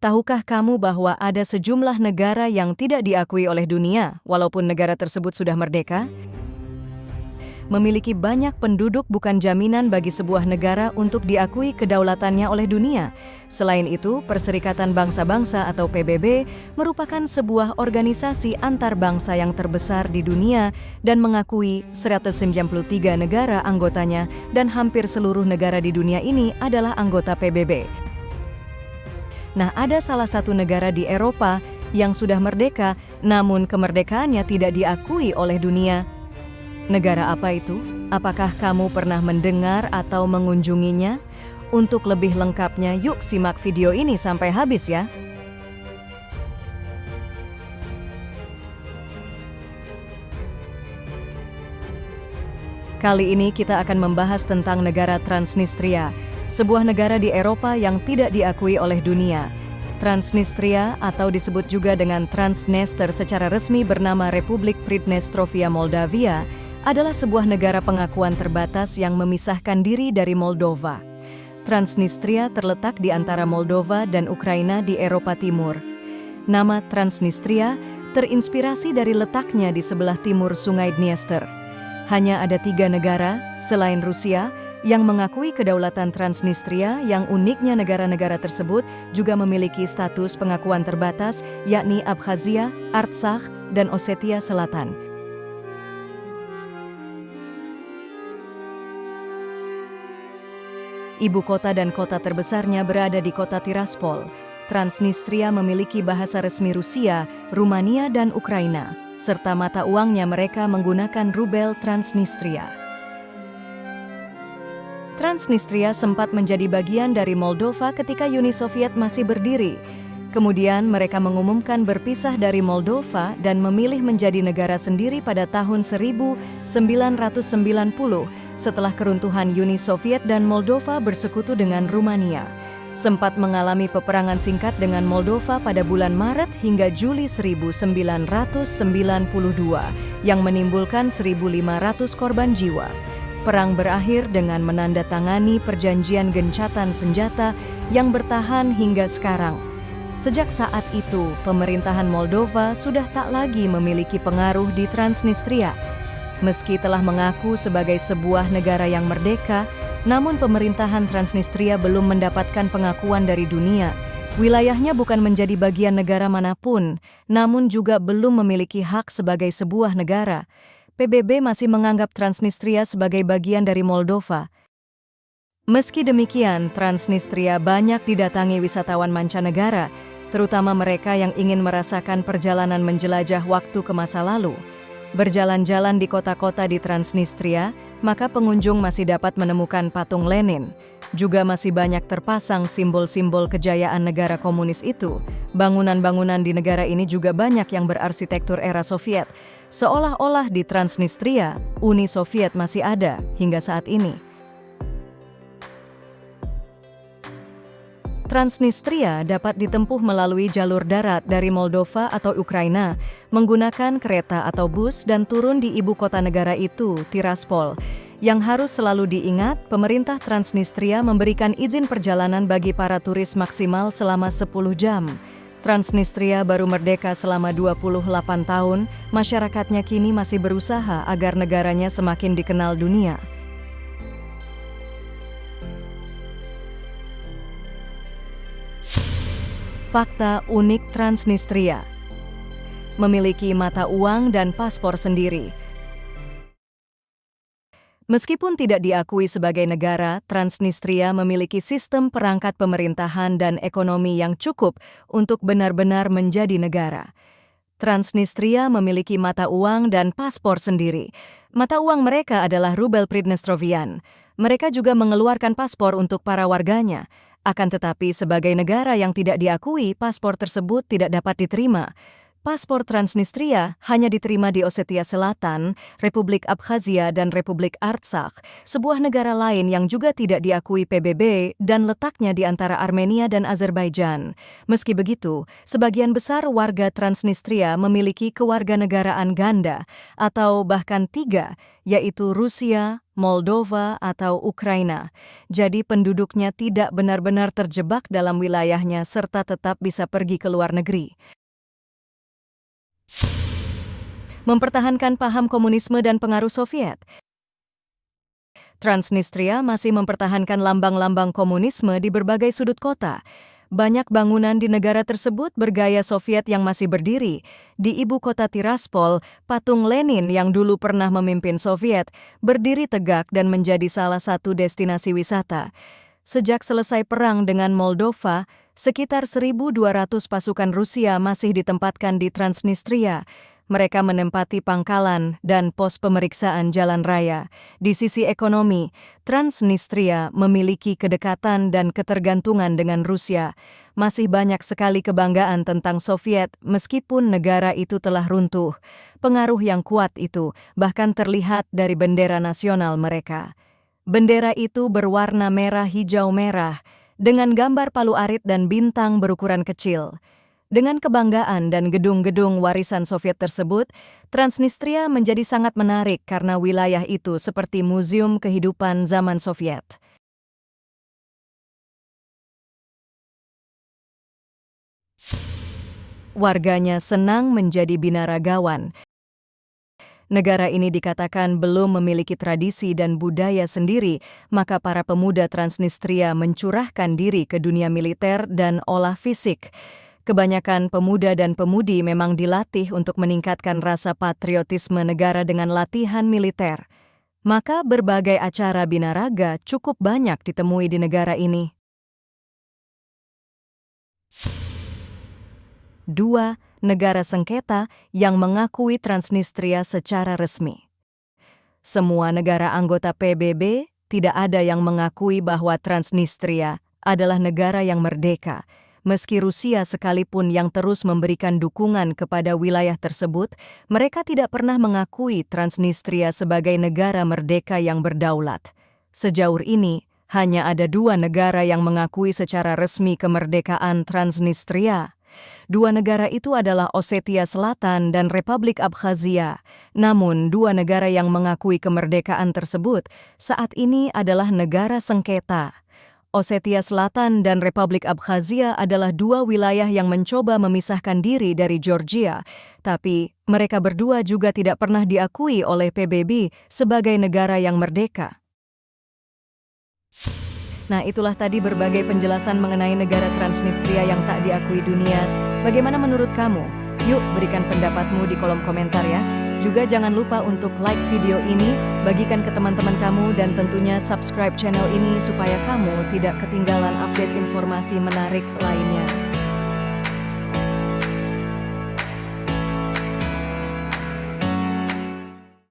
Tahukah kamu bahwa ada sejumlah negara yang tidak diakui oleh dunia, walaupun negara tersebut sudah merdeka? Memiliki banyak penduduk bukan jaminan bagi sebuah negara untuk diakui kedaulatannya oleh dunia. Selain itu, Perserikatan Bangsa-Bangsa atau PBB merupakan sebuah organisasi antar bangsa yang terbesar di dunia dan mengakui 193 negara anggotanya, dan hampir seluruh negara di dunia ini adalah anggota PBB. Nah, ada salah satu negara di Eropa yang sudah merdeka, namun kemerdekaannya tidak diakui oleh dunia. Negara apa itu? Apakah kamu pernah mendengar atau mengunjunginya? Untuk lebih lengkapnya, yuk simak video ini sampai habis ya. Kali ini kita akan membahas tentang negara Transnistria, sebuah negara di Eropa yang tidak diakui oleh dunia. Transnistria atau disebut juga dengan Transdniester secara resmi bernama Republik Pridnestrovia Moldavia adalah sebuah negara pengakuan terbatas yang memisahkan diri dari Moldova. Transnistria terletak di antara Moldova dan Ukraina di Eropa Timur. Nama Transnistria terinspirasi dari letaknya di sebelah timur Sungai Dniester. Hanya ada 3 negara, selain Rusia, yang mengakui kedaulatan Transnistria. Yang uniknya negara-negara tersebut juga memiliki status pengakuan terbatas, yakni Abkhazia, Artsakh, dan Osetia Selatan. Ibu kota dan kota terbesarnya berada di kota Tiraspol. Transnistria memiliki bahasa resmi Rusia, Rumania, dan Ukraina, serta mata uangnya mereka menggunakan rubel Transnistria. Transnistria sempat menjadi bagian dari Moldova ketika Uni Soviet masih berdiri. Kemudian mereka mengumumkan berpisah dari Moldova dan memilih menjadi negara sendiri pada tahun 1990 setelah keruntuhan Uni Soviet dan Moldova bersekutu dengan Rumania. Sempat mengalami peperangan singkat dengan Moldova pada bulan Maret hingga Juli 1992 yang menimbulkan 1.500 korban jiwa. Perang berakhir dengan menandatangani perjanjian gencatan senjata yang bertahan hingga sekarang. Sejak saat itu, pemerintahan Moldova sudah tak lagi memiliki pengaruh di Transnistria. Meski telah mengaku sebagai sebuah negara yang merdeka, namun pemerintahan Transnistria belum mendapatkan pengakuan dari dunia. Wilayahnya bukan menjadi bagian negara manapun, namun juga belum memiliki hak sebagai sebuah negara. PBB masih menganggap Transnistria sebagai bagian dari Moldova. Meski demikian, Transnistria banyak didatangi wisatawan mancanegara, terutama mereka yang ingin merasakan perjalanan menjelajah waktu ke masa lalu. Berjalan-jalan di kota-kota di Transnistria, maka pengunjung masih dapat menemukan patung Lenin. Juga masih banyak terpasang simbol-simbol kejayaan negara komunis itu. Bangunan-bangunan di negara ini juga banyak yang berarsitektur era Soviet. Seolah-olah di Transnistria, Uni Soviet masih ada hingga saat ini. Transnistria dapat ditempuh melalui jalur darat dari Moldova atau Ukraina, menggunakan kereta atau bus dan turun di ibu kota negara itu, Tiraspol. Yang harus selalu diingat, pemerintah Transnistria memberikan izin perjalanan bagi para turis maksimal selama 10 jam. Transnistria baru merdeka selama 28 tahun, masyarakatnya kini masih berusaha agar negaranya semakin dikenal dunia. Fakta unik Transnistria. Memiliki mata uang dan paspor sendiri. Meskipun tidak diakui sebagai negara, Transnistria memiliki sistem perangkat pemerintahan dan ekonomi yang cukup untuk benar-benar menjadi negara. Transnistria memiliki mata uang dan paspor sendiri. Mata uang mereka adalah rubel Pridnestrovian. Mereka juga mengeluarkan paspor untuk para warganya. Akan tetapi sebagai negara yang tidak diakui, paspor tersebut tidak dapat diterima. Paspor Transnistria hanya diterima di Osetia Selatan, Republik Abkhazia, dan Republik Artsakh, sebuah negara lain yang juga tidak diakui PBB dan letaknya di antara Armenia dan Azerbaijan. Meski begitu, sebagian besar warga Transnistria memiliki kewarganegaraan ganda atau bahkan 3, yaitu Rusia, Moldova, atau Ukraina. Jadi penduduknya tidak benar-benar terjebak dalam wilayahnya serta tetap bisa pergi ke luar negeri. Mempertahankan paham komunisme dan pengaruh Soviet. Transnistria masih mempertahankan lambang-lambang komunisme di berbagai sudut kota. Banyak bangunan di negara tersebut bergaya Soviet yang masih berdiri. Di ibu kota Tiraspol, patung Lenin yang dulu pernah memimpin Soviet berdiri tegak dan menjadi salah satu destinasi wisata. Sejak selesai perang dengan Moldova, sekitar 1.200 pasukan Rusia masih ditempatkan di Transnistria. Mereka menempati pangkalan dan pos pemeriksaan jalan raya. Di sisi ekonomi, Transnistria memiliki kedekatan dan ketergantungan dengan Rusia. Masih banyak sekali kebanggaan tentang Soviet meskipun negara itu telah runtuh. Pengaruh yang kuat itu bahkan terlihat dari bendera nasional mereka. Bendera itu berwarna merah hijau merah dengan gambar palu arit dan bintang berukuran kecil. Dengan kebanggaan dan gedung-gedung warisan Soviet tersebut, Transnistria menjadi sangat menarik karena wilayah itu seperti museum kehidupan zaman Soviet. Warganya senang menjadi binaragawan. Negara ini dikatakan belum memiliki tradisi dan budaya sendiri, maka para pemuda Transnistria mencurahkan diri ke dunia militer dan olah fisik. Kebanyakan pemuda dan pemudi memang dilatih untuk meningkatkan rasa patriotisme negara dengan latihan militer. Maka berbagai acara binaraga cukup banyak ditemui di negara ini. 2. Negara sengketa yang mengakui Transnistria secara resmi. Semua negara anggota PBB tidak ada yang mengakui bahwa Transnistria adalah negara yang merdeka. Meski Rusia sekalipun yang terus memberikan dukungan kepada wilayah tersebut, mereka tidak pernah mengakui Transnistria sebagai negara merdeka yang berdaulat. Sejauh ini, hanya ada 2 negara yang mengakui secara resmi kemerdekaan Transnistria. 2 negara itu adalah Osetia Selatan dan Republik Abkhazia. Namun, 2 negara yang mengakui kemerdekaan tersebut saat ini adalah negara sengketa. Osetia Selatan dan Republik Abkhazia adalah 2 wilayah yang mencoba memisahkan diri dari Georgia, tapi mereka berdua juga tidak pernah diakui oleh PBB sebagai negara yang merdeka. Nah, itulah tadi berbagai penjelasan mengenai negara Transnistria yang tak diakui dunia. Bagaimana menurut kamu? Yuk, berikan pendapatmu di kolom komentar ya. Juga jangan lupa untuk like video ini, bagikan ke teman-teman kamu, dan tentunya subscribe channel ini supaya kamu tidak ketinggalan update informasi menarik lainnya.